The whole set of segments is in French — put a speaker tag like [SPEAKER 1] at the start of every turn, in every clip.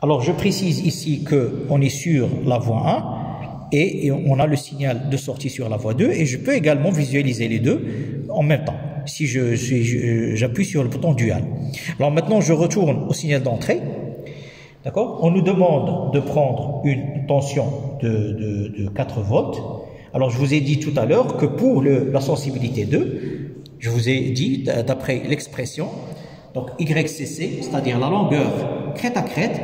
[SPEAKER 1] Alors, je précise ici qu'on est sur la voie 1 et on a le signal de sortie sur la voie 2 et je peux également visualiser les deux en même temps si j'appuie sur le bouton dual. Alors maintenant, je retourne au signal d'entrée. D'accord? On nous demande de prendre une tension de 4 volts. Alors, je vous ai dit tout à l'heure que pour la sensibilité 2, je vous ai dit, d'après l'expression, donc YCC, c'est-à-dire la longueur crête à crête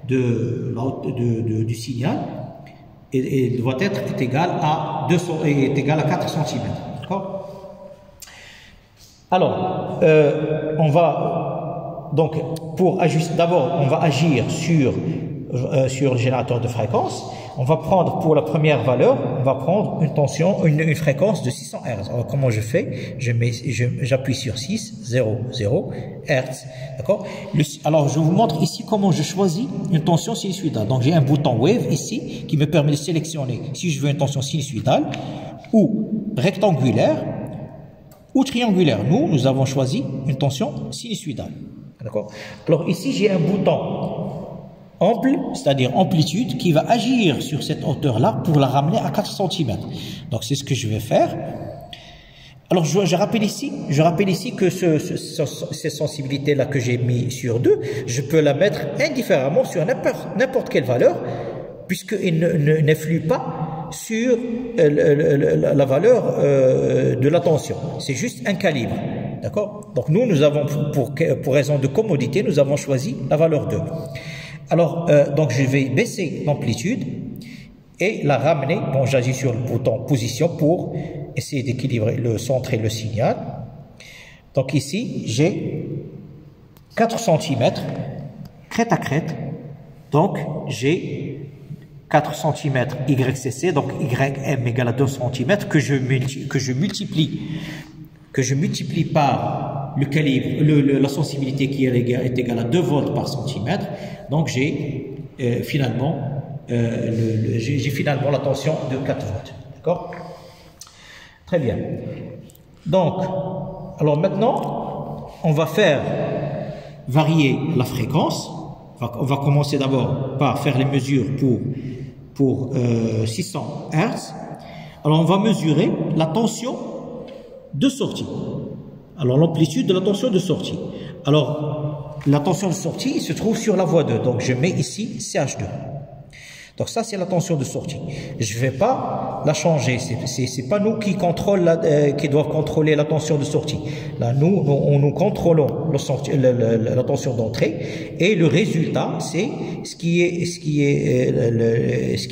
[SPEAKER 1] du signal, et doit être égale à 4 cm. D'accord? Alors, on va donc pour ajuster. D'abord, on va agir sur le générateur de fréquence. On va prendre pour la première valeur, on va prendre une tension, une fréquence de 600 Hz. Alors comment je fais? J'appuie sur 6, 0, 0 Hz. D'accord? Alors je vous montre ici comment je choisis une tension sinusoïdale. Donc j'ai un bouton Wave ici qui me permet de sélectionner si je veux une tension sinusoïdale ou rectangulaire ou triangulaire. Nous avons choisi une tension sinusoïdale. D'accord? Alors ici j'ai un bouton ample, c'est-à-dire amplitude, qui va agir sur cette hauteur-là pour la ramener à 4 cm. Donc, c'est ce que je vais faire. Alors, je rappelle ici que ces sensibilités-là que j'ai mis sur 2, je peux la mettre indifféremment sur n'importe quelle valeur, puisqu'il n'influe pas sur la valeur de la tension. C'est juste un calibre. D'accord? Donc, nous avons, pour raison de commodité, nous avons choisi la valeur 2. Alors, donc je vais baisser l'amplitude et la ramener. Bon, j'agis sur le bouton position pour essayer d'équilibrer, centrer le signal. Donc ici, j'ai 4 cm, crête à crête. Donc, j'ai 4 cm YCC, donc YM égale à 2 cm que je multiplie par le calibre, la sensibilité qui est égale à 2 volts par centimètre. Donc j'ai finalement la tension de 4 volts. D'accord? Très bien. Donc, alors maintenant, on va faire varier la fréquence. On va commencer d'abord par faire les mesures pour 600 Hz. Alors on va mesurer la tension de sortie. Alors l'amplitude de la tension de sortie. Alors la tension de sortie se trouve sur la voie 2. Donc je mets ici CH2. Donc ça c'est la tension de sortie. Je ne vais pas la changer. C'est pas nous qui doivent contrôler la tension de sortie. Là nous contrôlons la tension d'entrée et le résultat c'est ce qui est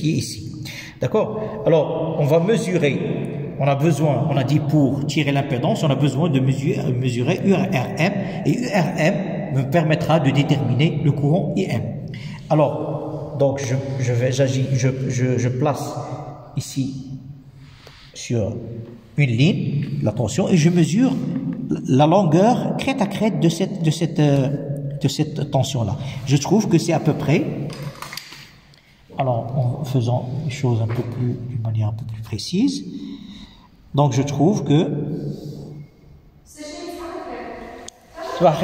[SPEAKER 1] ici. D'accord? Alors on va mesurer. On a dit pour tirer l'impédance, on a besoin de mesurer URM et URM me permettra de déterminer le courant IM. Alors, donc je place ici sur une ligne la tension et je mesure la longueur crête à crête de cette tension-là. Je trouve que c'est à peu près. Alors, en faisant les choses d'une manière un peu plus précise. Donc je trouve que ça va.